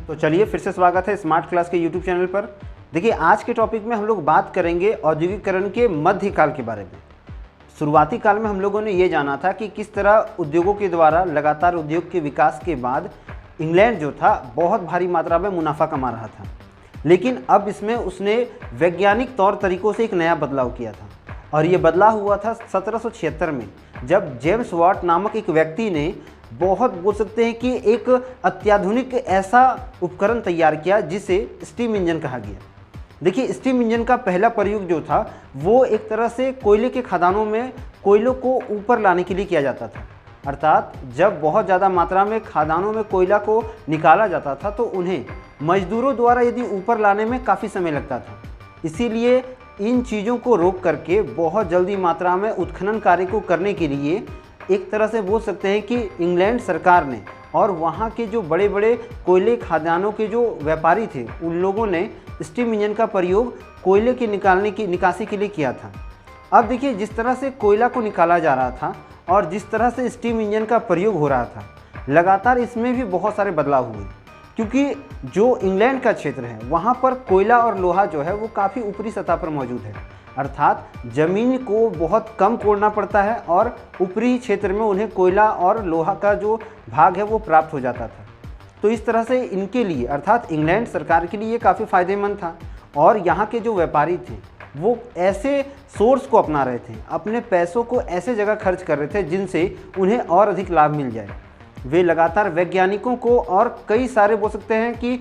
तो चलिए फिर से स्वागत है स्मार्ट क्लास के यूट्यूब चैनल पर। देखिए आज के टॉपिक में हम लोग बात करेंगे औद्योगिकरण के मध्यकाल के बारे में। शुरुआती काल में हम लोगों ने ये जाना था कि किस तरह उद्योगों के द्वारा लगातार उद्योग के विकास के बाद इंग्लैंड जो था बहुत भारी मात्रा में मुनाफा कमा रहा था, लेकिन अब इसमें उसने वैज्ञानिक तौर तरीकों से एक नया बदलाव किया था। और ये बदलाव हुआ था 1776 में, जब जेम्स वाट नामक एक व्यक्ति ने बहुत बोल सकते हैं कि एक अत्याधुनिक ऐसा उपकरण तैयार किया जिसे स्टीम इंजन कहा गया। देखिए स्टीम इंजन का पहला प्रयोग जो था वो एक तरह से कोयले के खदानों में कोयलों को ऊपर लाने के लिए किया जाता था। अर्थात जब बहुत ज़्यादा मात्रा में खदानों में कोयला को निकाला जाता था तो उन्हें मजदूरों द्वारा यदि ऊपर लाने में काफ़ी समय लगता था। इसीलिए इन चीज़ों को रोक करके बहुत जल्दी मात्रा में उत्खनन कार्य को करने के लिए एक तरह से बोल सकते हैं कि इंग्लैंड सरकार ने और वहाँ के जो बड़े बड़े कोयले खदानों के जो व्यापारी थे उन लोगों ने स्टीम इंजन का प्रयोग कोयले के निकासी के लिए किया था। अब देखिए जिस तरह से कोयला को निकाला जा रहा था और जिस तरह से स्टीम इंजन का प्रयोग हो रहा था, लगातार इसमें भी बहुत सारे बदलाव हुए, क्योंकि जो इंग्लैंड का क्षेत्र है वहाँ पर कोयला और लोहा जो है वो काफ़ी ऊपरी सतह पर मौजूद है। अर्थात ज़मीन को बहुत कम कोड़ना पड़ता है और ऊपरी क्षेत्र में उन्हें कोयला और लोहा का जो भाग है वो प्राप्त हो जाता था। तो इस तरह से इनके लिए अर्थात इंग्लैंड सरकार के लिए काफ़ी फ़ायदेमंद था। और यहाँ के जो व्यापारी थे वो ऐसे सोर्स को अपना रहे थे, अपने पैसों को ऐसे जगह खर्च कर रहे थे जिनसे उन्हें और अधिक लाभ मिल जाए। वे लगातार वैज्ञानिकों को और कई सारे बोल सकते हैं कि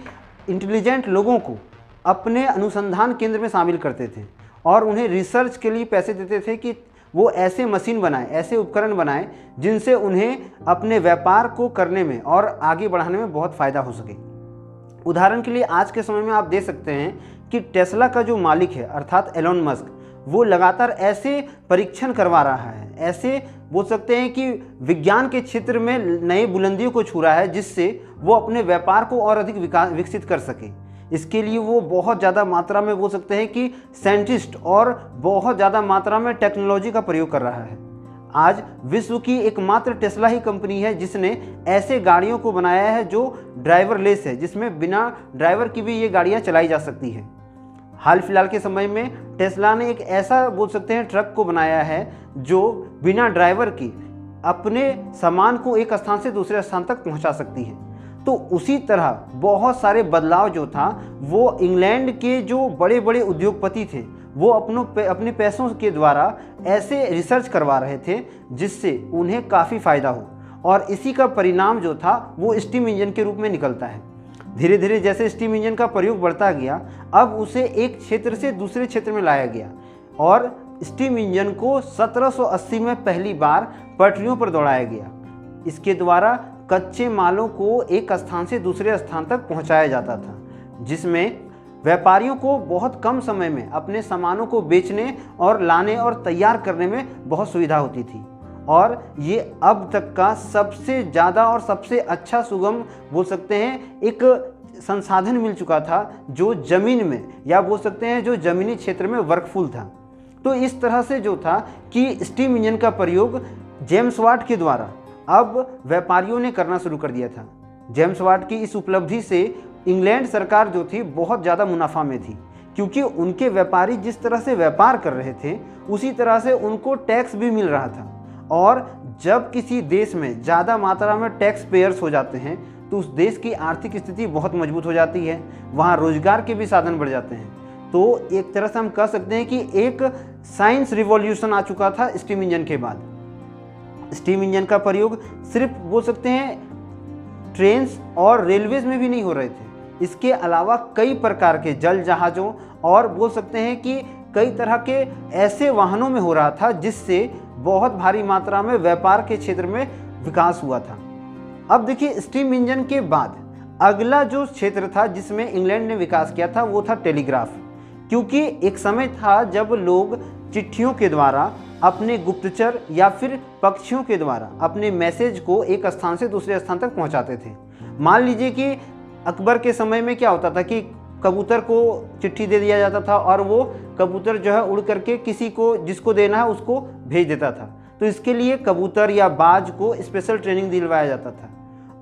इंटेलिजेंट लोगों को अपने अनुसंधान केंद्र में शामिल करते थे और उन्हें रिसर्च के लिए पैसे देते थे कि वो ऐसे मशीन बनाएं, ऐसे उपकरण बनाएं जिनसे उन्हें अपने व्यापार को करने में और आगे बढ़ाने में बहुत फ़ायदा हो सके। उदाहरण के लिए आज के समय में आप देख सकते हैं कि टेस्ला का जो मालिक है अर्थात एलोन मस्क, वो लगातार ऐसे परीक्षण करवा रहा है, ऐसे बोल सकते हैं कि विज्ञान के क्षेत्र में नई बुलंदियों को छू रहा है जिससे वो अपने व्यापार को और अधिक विकसित कर सके। इसके लिए वो बहुत ज़्यादा मात्रा में बोल सकते हैं कि साइंटिस्ट और बहुत ज़्यादा मात्रा में टेक्नोलॉजी का प्रयोग कर रहा है। आज विश्व की एकमात्र टेस्ला ही कंपनी है जिसने ऐसे गाड़ियों को बनाया है जो ड्राइवरलेस है, जिसमें बिना ड्राइवर की भी ये गाड़ियाँ चलाई जा सकती हैं। हाल फिलहाल के समय में टेस्ला ने एक ऐसा बोल सकते हैं ट्रक को बनाया है जो बिना ड्राइवर की अपने सामान को एक स्थान से दूसरे स्थान तक पहुँचा सकती है। तो उसी तरह बहुत सारे बदलाव जो था वो इंग्लैंड के जो बड़े बड़े उद्योगपति थे वो अपने पैसों के द्वारा ऐसे रिसर्च करवा रहे थे जिससे उन्हें काफ़ी फ़ायदा हो, और इसी का परिणाम जो था वो स्टीम इंजन के रूप में निकलता है। धीरे धीरे जैसे स्टीम इंजन का प्रयोग बढ़ता गया, अब उसे एक क्षेत्र से दूसरे क्षेत्र में लाया गया और स्टीम इंजन को 1780 में पहली बार पटरियों पर दौड़ाया गया। इसके द्वारा कच्चे मालों को एक स्थान से दूसरे स्थान तक पहुंचाया जाता था, जिसमें व्यापारियों को बहुत कम समय में अपने सामानों को बेचने और लाने और तैयार करने में बहुत सुविधा होती थी। और ये अब तक का सबसे ज़्यादा और सबसे अच्छा सुगम बोल सकते हैं एक संसाधन मिल चुका था जो ज़मीन में या बोल सकते हैं जो ज़मीनी क्षेत्र में वर्कफुल था। तो इस तरह से जो था कि स्टीम इंजन का प्रयोग जेम्स वाट के द्वारा अब व्यापारियों ने करना शुरू कर दिया था। जेम्स वाट की इस उपलब्धि से इंग्लैंड सरकार जो थी बहुत ज़्यादा मुनाफा में थी, क्योंकि उनके व्यापारी जिस तरह से व्यापार कर रहे थे उसी तरह से उनको टैक्स भी मिल रहा था। और जब किसी देश में ज़्यादा मात्रा में टैक्स पेयर्स हो जाते हैं तो उस देश की आर्थिक स्थिति बहुत मजबूत हो जाती है, वहाँ रोजगार के भी साधन बढ़ जाते हैं। तो एक तरह से हम कह सकते हैं कि एक साइंस रिवॉल्यूशन आ चुका था स्टीम इंजन के बाद। स्टीम इंजन का प्रयोग सिर्फ बोल सकते हैं ट्रेन्स और रेलवेज में भी नहीं हो रहे थे, इसके अलावा कई प्रकार के जल जहाज़ों और बोल सकते हैं कि कई तरह के ऐसे वाहनों में हो रहा था जिससे बहुत भारी मात्रा में व्यापार के क्षेत्र में विकास हुआ था। अब देखिए स्टीम इंजन के बाद अगला जो क्षेत्र था जिसमें इंग्लैंड ने विकास किया था वो था टेलीग्राफ, क्योंकि एक समय था जब लोग चिट्ठियों के द्वारा अपने गुप्तचर या फिर पक्षियों के द्वारा अपने मैसेज को एक स्थान से दूसरे स्थान तक पहुंचाते थे। मान लीजिए कि अकबर के समय में क्या होता था कि कबूतर को चिट्ठी दे दिया जाता था और वो कबूतर जो है उड़ करके किसी को जिसको देना है उसको भेज देता था। तो इसके लिए कबूतर या बाज को स्पेशल ट्रेनिंग दिलवाया जाता था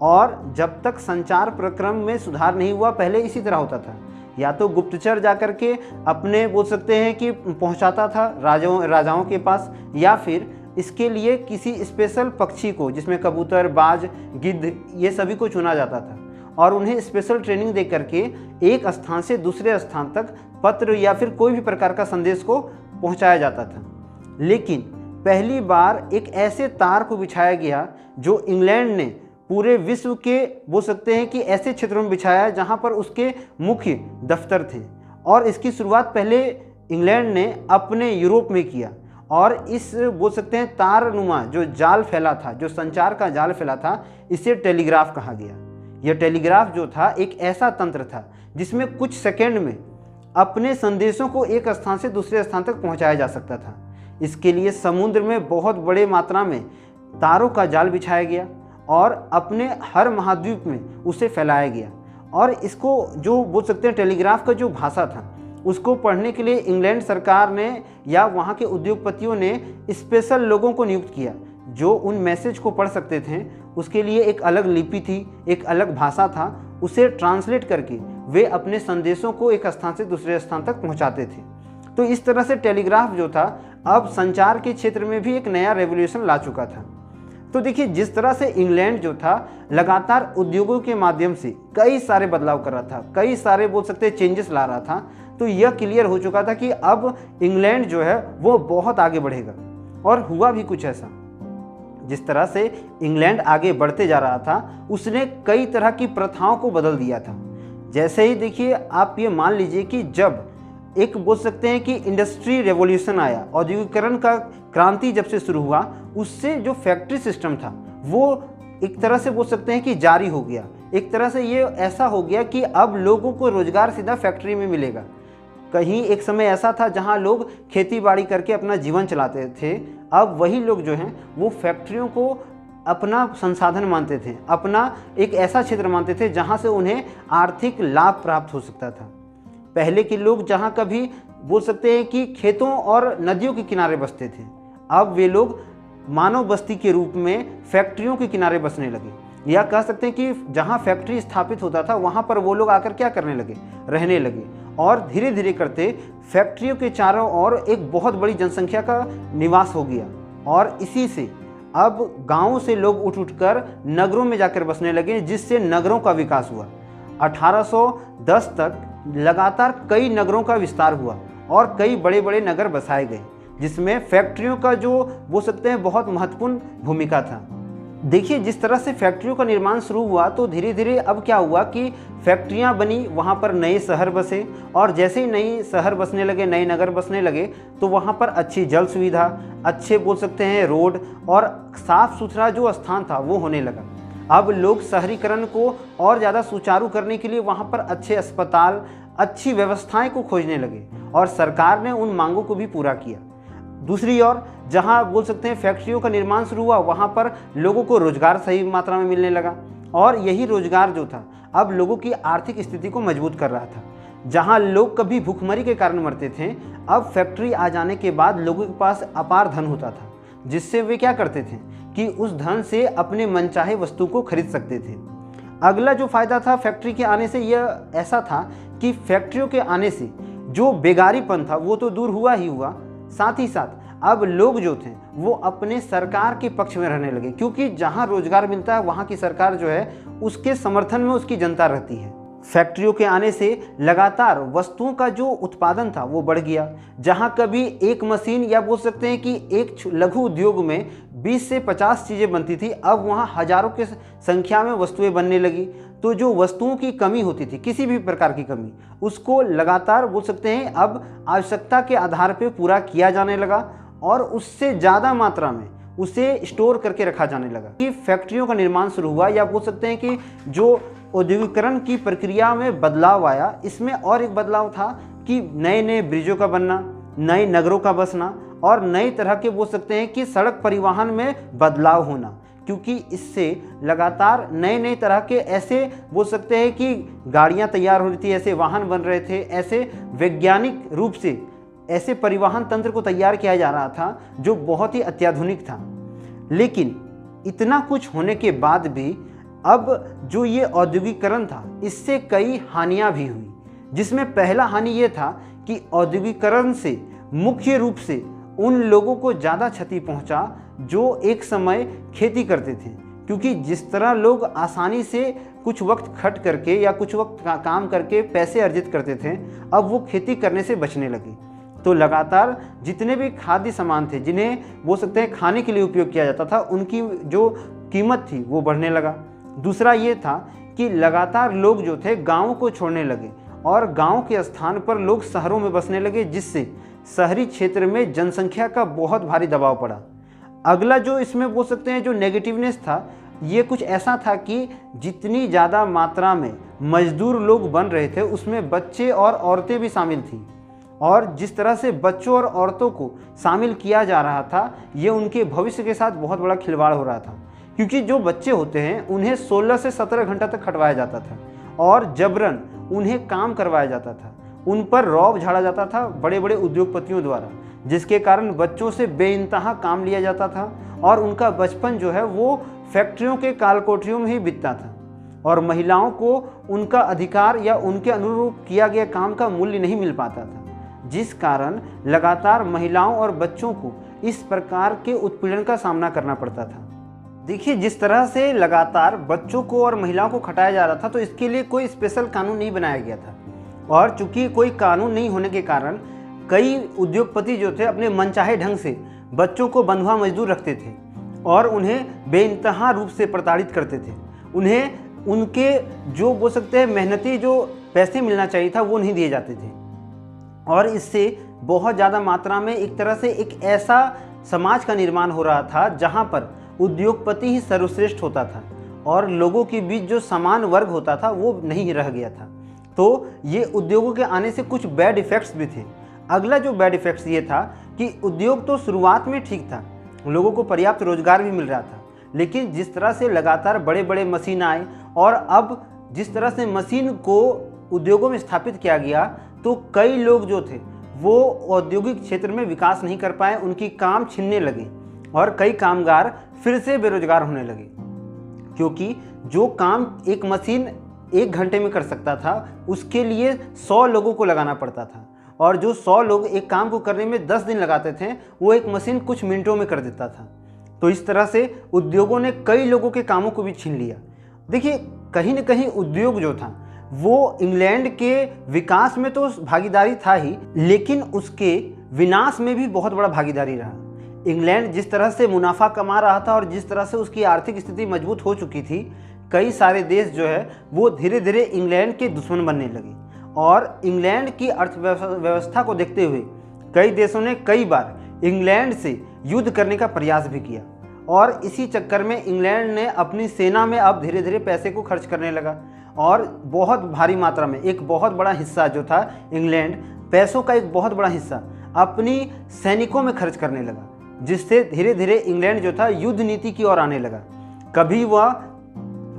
और जब तक संचार प्रक्रम में सुधार नहीं हुआ, पहले इसी तरह होता था, या तो गुप्तचर जाकर के अपने बोल सकते हैं कि पहुंचाता था राजाओं के पास, या फिर इसके लिए किसी स्पेशल पक्षी को, जिसमें कबूतर, बाज, गिद्ध, ये सभी को चुना जाता था और उन्हें स्पेशल ट्रेनिंग दे करके एक स्थान से दूसरे स्थान तक पत्र या फिर कोई भी प्रकार का संदेश को पहुंचाया जाता था। लेकिन पहली बार एक ऐसे तार को बिछाया गया जो इंग्लैंड ने पूरे विश्व के बोल सकते हैं कि ऐसे क्षेत्रों में बिछाया जहां पर उसके मुख्य दफ्तर थे, और इसकी शुरुआत पहले इंग्लैंड ने अपने यूरोप में किया। और इस बोल सकते हैं तारनुमा जो जाल फैला था, जो संचार का जाल फैला था, इसे टेलीग्राफ कहा गया। यह टेलीग्राफ जो था एक ऐसा तंत्र था जिसमें कुछ सेकंड में अपने संदेशों को एक स्थान से दूसरे स्थान तक पहुंचाया जा सकता था। इसके लिए समुद्र में बहुत बड़े मात्रा में तारों का जाल बिछाया गया और अपने हर महाद्वीप में उसे फैलाया गया। और इसको जो बोल सकते हैं टेलीग्राफ का जो भाषा था, उसको पढ़ने के लिए इंग्लैंड सरकार ने या वहाँ के उद्योगपतियों ने स्पेशल लोगों को नियुक्त किया जो उन मैसेज को पढ़ सकते थे। उसके लिए एक अलग लिपि थी, एक अलग भाषा था, उसे ट्रांसलेट करके वे अपने संदेशों को एक स्थान से दूसरे स्थान तक पहुँचाते थे। तो इस तरह से टेलीग्राफ जो था अब संचार के क्षेत्र में भी एक नया रेवोल्यूशन ला चुका था। तो देखिए, जिस तरह से इंग्लैंड जो था लगातार उद्योगों के माध्यम से कई सारे बदलाव कर रहा था, कई सारे बोल सकते हैं चेंजेस ला रहा था, तो यह क्लियर हो चुका था कि अब इंग्लैंड जो है वो बहुत आगे बढ़ेगा। और हुआ भी कुछ ऐसा। जिस तरह से इंग्लैंड आगे बढ़ते जा रहा था, उसने कई तरह की प्रथाओं को बदल दिया था। जैसे ही देखिए, आप ये मान लीजिए कि जब एक बोल सकते हैं कि इंडस्ट्री रेवोल्यूशन आया, औद्योगिकरण का क्रांति जब से शुरू हुआ, उससे जो फैक्ट्री सिस्टम था वो एक तरह से बोल सकते हैं कि जारी हो गया। एक तरह से ये ऐसा हो गया कि अब लोगों को रोजगार सीधा फैक्ट्री में मिलेगा। कहीं एक समय ऐसा था जहां लोग खेती बाड़ी करके अपना जीवन चलाते थे, अब वही लोग जो हैं वो फैक्ट्रियों को अपना संसाधन मानते थे, अपना एक ऐसा क्षेत्र मानते थे जहां से उन्हें आर्थिक लाभ प्राप्त हो सकता था। पहले के लोग जहां कभी बोल सकते हैं कि खेतों और नदियों के किनारे बसते थे, अब वे लोग मानव बस्ती के रूप में फैक्ट्रियों के किनारे बसने लगे। या कह सकते हैं कि जहां फैक्ट्री स्थापित होता था वहां पर वो लोग आकर क्या करने लगे, रहने लगे। और धीरे धीरे करते फैक्ट्रियों के चारों ओर एक बहुत बड़ी जनसंख्या का निवास हो गया, और इसी से अब गांवों से लोग उठ उठकर नगरों में जाकर बसने लगे, जिससे नगरों का विकास हुआ। 1810 तक लगातार कई नगरों का विस्तार हुआ और कई बड़े बड़े नगर बसाए गए, जिसमें फैक्ट्रियों का जो बोल सकते हैं बहुत महत्वपूर्ण भूमिका था। देखिए, जिस तरह से फैक्ट्रियों का निर्माण शुरू हुआ, तो धीरे धीरे अब क्या हुआ कि फैक्ट्रियां बनी, वहां पर नए शहर बसे, और जैसे ही नए शहर बसने लगे, नए नगर बसने लगे, तो वहां पर अच्छी जल सुविधा, अच्छे बोल सकते हैं रोड और साफ सुथरा जो स्थान था वो होने लगा। अब लोग शहरीकरण को और ज़्यादा सुचारू करने के लिए वहाँ पर अच्छे अस्पताल, अच्छी व्यवस्थाएं को खोजने लगे, और सरकार ने उन मांगों को भी पूरा किया। दूसरी ओर जहाँ बोल सकते हैं फैक्ट्रियों का निर्माण शुरू हुआ, वहाँ पर लोगों को रोजगार सही मात्रा में मिलने लगा, और यही रोजगार जो था अब लोगों की आर्थिक स्थिति को मजबूत कर रहा था। जहाँ लोग कभी भूखमरी के कारण मरते थे, अब फैक्ट्री आ जाने के बाद लोगों के पास अपार धन होता था, जिससे वे क्या करते थे कि उस धन से अपने मनचाहे वस्तु को खरीद सकते थे। अगला जो फायदा था फैक्ट्री के आने से, यह ऐसा था कि फैक्ट्रियों के आने से जो बेगारीपन था वो तो दूर हुआ ही हुआ, साथ ही साथ अब लोग जो थे वो अपने सरकार के पक्ष में रहने लगे, क्योंकि जहां रोजगार मिलता है वहां की सरकार जो है उसके समर्थन में उसकी जनता रहती है। फैक्ट्रियों के आने से लगातार वस्तुओं का जो उत्पादन था वो बढ़ गया। जहां कभी एक मशीन या बोल सकते हैं कि एक लघु उद्योग में 20 से 50 चीज़ें बनती थी, अब वहां हजारों के संख्या में वस्तुएं बनने लगी। तो जो वस्तुओं की कमी होती थी, किसी भी प्रकार की कमी, उसको लगातार बोल सकते हैं अब आवश्यकता के आधार पर पूरा किया जाने लगा, और उससे ज़्यादा मात्रा में उसे स्टोर करके रखा जाने लगा। कि फैक्ट्रियों का निर्माण शुरू हुआ, या बोल सकते हैं कि जो औद्योगिकरण की प्रक्रिया में बदलाव आया, इसमें और एक बदलाव था कि नए नए ब्रिजों का बनना, नए नगरों का बसना, और नई तरह के बोल सकते हैं कि सड़क परिवहन में बदलाव होना, क्योंकि इससे लगातार नए नए तरह के ऐसे बोल सकते हैं कि गाड़ियां तैयार हो रही थी, ऐसे वाहन बन रहे थे, ऐसे वैज्ञानिक रूप से ऐसे परिवहन तंत्र को तैयार किया जा रहा था जो बहुत ही अत्याधुनिक था। लेकिन इतना कुछ होने के बाद भी अब जो ये औद्योगिकरण था इससे कई हानियां भी हुई, जिसमें पहला हानि ये था कि औद्योगिकरण से मुख्य रूप से उन लोगों को ज़्यादा क्षति पहुंचा जो एक समय खेती करते थे, क्योंकि जिस तरह लोग आसानी से कुछ वक्त खट करके या कुछ वक्त काम करके पैसे अर्जित करते थे, अब वो खेती करने से बचने लगे। तो लगातार जितने भी खाद्य सामान थे जिन्हें बोल सकते हैं खाने के लिए उपयोग किया जाता था, उनकी जो कीमत थी वो बढ़ने लगा। दूसरा ये था कि लगातार लोग जो थे गाँव को छोड़ने लगे और गांव के स्थान पर लोग शहरों में बसने लगे, जिससे शहरी क्षेत्र में जनसंख्या का बहुत भारी दबाव पड़ा। अगला जो इसमें बोल सकते हैं जो नेगेटिवनेस था, ये कुछ ऐसा था कि जितनी ज़्यादा मात्रा में मजदूर लोग बन रहे थे उसमें बच्चे और औरतें भी शामिल थीं, और जिस तरह से बच्चों और औरतों को शामिल किया जा रहा था ये उनके भविष्य के साथ बहुत बड़ा खिलवाड़ हो रहा था, क्योंकि जो बच्चे होते हैं उन्हें 16 से 17 घंटा तक खटवाया जाता था और जबरन उन्हें काम करवाया जाता था, उन पर रौब झाड़ा जाता था बड़े बड़े उद्योगपतियों द्वारा, जिसके कारण बच्चों से बेइंतहा काम लिया जाता था और उनका बचपन जो है वो फैक्ट्रियों के कालकोठरियों में ही बीतता था, और महिलाओं को उनका अधिकार या उनके अनुरूप किया गया काम का मूल्य नहीं मिल पाता था, जिस कारण लगातार महिलाओं और बच्चों को इस प्रकार के उत्पीड़न का सामना करना पड़ता था। देखिए, जिस तरह से लगातार बच्चों को और महिलाओं को खटाया जा रहा था, तो इसके लिए कोई स्पेशल कानून नहीं बनाया गया था, और चूंकि कोई कानून नहीं होने के कारण कई उद्योगपति जो थे अपने मनचाहे ढंग से बच्चों को बंधुआ मजदूर रखते थे और उन्हें बेइंतहा रूप से प्रताड़ित करते थे। उन्हें उनके जो बोल सकते हैं मेहनती जो पैसे मिलना चाहिए था वो नहीं दिए जाते थे, और इससे बहुत ज़्यादा मात्रा में एक तरह से एक ऐसा समाज का निर्माण हो रहा था जहाँ पर उद्योगपति ही सर्वश्रेष्ठ होता था और लोगों के बीच जो समान वर्ग होता था वो नहीं रह गया था। तो ये उद्योगों के आने से कुछ बैड इफ़ेक्ट्स भी थे। अगला जो बैड इफ़ेक्ट्स ये था कि उद्योग तो शुरुआत में ठीक था, लोगों को पर्याप्त रोजगार भी मिल रहा था, लेकिन जिस तरह से लगातार बड़े बड़े मशीन आए और अब जिस तरह से मशीन को उद्योगों में स्थापित किया गया, तो कई लोग जो थे वो औद्योगिक क्षेत्र में विकास नहीं कर पाए, उनकी काम छिनने लगे और कई कामगार फिर से बेरोजगार होने लगे, क्योंकि जो काम एक मशीन 1 घंटे में कर सकता था उसके लिए 100 लोगों को लगाना पड़ता था, और जो 100 लोग एक काम को करने में 10 दिन लगाते थे वो एक मशीन कुछ मिनटों में कर देता था। तो इस तरह से उद्योगों ने कई लोगों के कामों को भी छीन लिया। देखिए, कहीं न कहीं उद्योग जो था वो इंग्लैंड के विकास में तो भागीदारी था ही, लेकिन उसके विनाश में भी बहुत बड़ा भागीदारी रहा। इंग्लैंड जिस तरह से मुनाफा कमा रहा था और जिस तरह से उसकी आर्थिक स्थिति मजबूत हो चुकी थी, कई सारे देश जो है वो धीरे धीरे इंग्लैंड के दुश्मन बनने लगे, और इंग्लैंड की अर्थव्यवस्था को देखते हुए कई देशों ने कई बार इंग्लैंड से युद्ध करने का प्रयास भी किया, और इसी चक्कर में इंग्लैंड ने अपनी सेना में अब धीरे धीरे पैसे को खर्च करने लगा, और बहुत भारी मात्रा में एक बहुत बड़ा हिस्सा जो था इंग्लैंड, पैसों का एक बहुत बड़ा हिस्सा अपनी सैनिकों में खर्च करने लगा, जिससे धीरे धीरे इंग्लैंड जो था युद्ध नीति की ओर आने लगा। कभी वह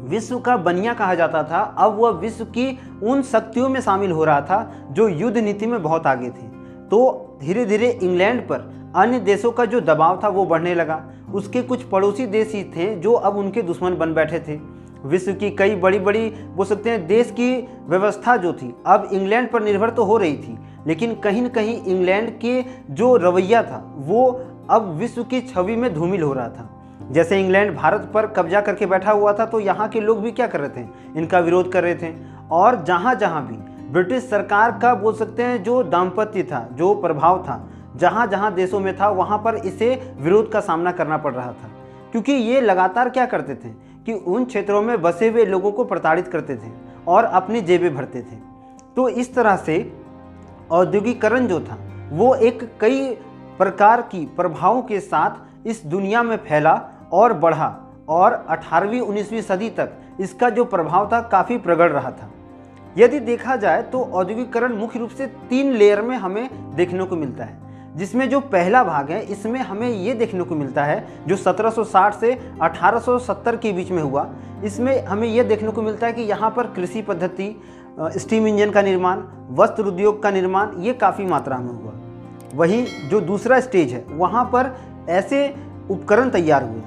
विश्व का बनिया कहा जाता था, अब वह विश्व की उन शक्तियों में शामिल हो रहा था जो युद्ध नीति में बहुत आगे थी। तो धीरे धीरे इंग्लैंड पर अन्य देशों का जो दबाव था वो बढ़ने लगा। उसके कुछ पड़ोसी देश ही थे जो अब उनके दुश्मन बन बैठे थे। विश्व की कई बड़ी बड़ी बोल सकते हैं देश की व्यवस्था जो थी अब इंग्लैंड पर निर्भर तो हो रही थी, लेकिन कहीं न कहीं इंग्लैंड के जो रवैया था वो अब विश्व की छवि में धूमिल हो रहा था। जैसे इंग्लैंड भारत पर कब्जा करके बैठा हुआ था, तो यहाँ के लोग भी क्या कर रहे थे, इनका विरोध कर रहे थे। और जहाँ जहाँ भी ब्रिटिश सरकार का बोल सकते हैं जो दाम्पत्य था, जो प्रभाव था, जहाँ जहाँ देशों में था वहाँ पर इसे विरोध का सामना करना पड़ रहा था, क्योंकि ये लगातार क्या करते थे कि उन क्षेत्रों में बसे हुए लोगों को प्रताड़ित करते थे और अपनी जेबें भरते थे। तो इस तरह से औद्योगिकरण जो था वो एक कई प्रकार की प्रभावों के साथ इस दुनिया में फैला और बढ़ा, और 18वीं 19वीं सदी तक इसका जो प्रभाव था काफ़ी प्रगढ़ रहा था। यदि देखा जाए तो औद्योगिकरण मुख्य रूप से 3 लेयर में हमें देखने को मिलता है, जिसमें जो पहला भाग है इसमें हमें ये देखने को मिलता है जो 1760 से 1870 के बीच में हुआ। इसमें हमें ये देखने को मिलता है कि यहाँ पर कृषि पद्धति, स्टीम इंजन का निर्माण, वस्त्र उद्योग का निर्माण ये काफ़ी मात्रा में हुआ। वहीं जो दूसरा स्टेज है वहाँ पर ऐसे उपकरण तैयार हुए,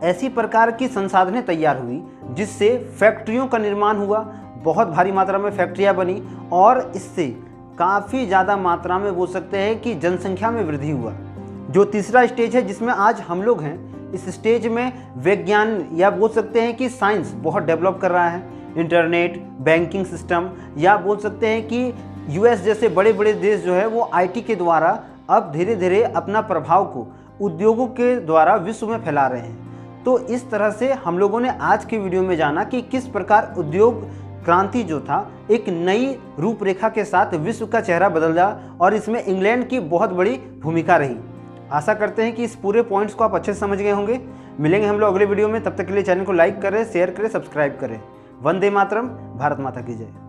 ऐसी प्रकार की संसाधनें तैयार हुई जिससे फैक्ट्रियों का निर्माण हुआ, बहुत भारी मात्रा में फैक्ट्रियाँ बनी और इससे काफ़ी ज़्यादा मात्रा में बोल सकते हैं कि जनसंख्या में वृद्धि हुआ। जो तीसरा स्टेज है जिसमें आज हम लोग हैं, इस स्टेज में विज्ञान या बोल सकते हैं कि साइंस बहुत डेवलप कर रहा है। इंटरनेट, बैंकिंग सिस्टम या बोल सकते हैं कि यूएस जैसे बड़े बड़े देश जो है वो आईटी के द्वारा अब धीरे धीरे अपना प्रभाव को उद्योगों के द्वारा विश्व में फैला रहे हैं। तो इस तरह से हम लोगों ने आज की वीडियो में जाना कि किस प्रकार उद्योग क्रांति जो था एक नई रूपरेखा के साथ विश्व का चेहरा बदल गया और इसमें इंग्लैंड की बहुत बड़ी भूमिका रही। आशा करते हैं कि इस पूरे पॉइंट्स को आप अच्छे से समझ गए होंगे। मिलेंगे हम लोग अगले वीडियो में, तब तक के लिए चैनल को लाइक करें, शेयर करें, सब्सक्राइब करें। वंदे मातरम, भारत माता की जय।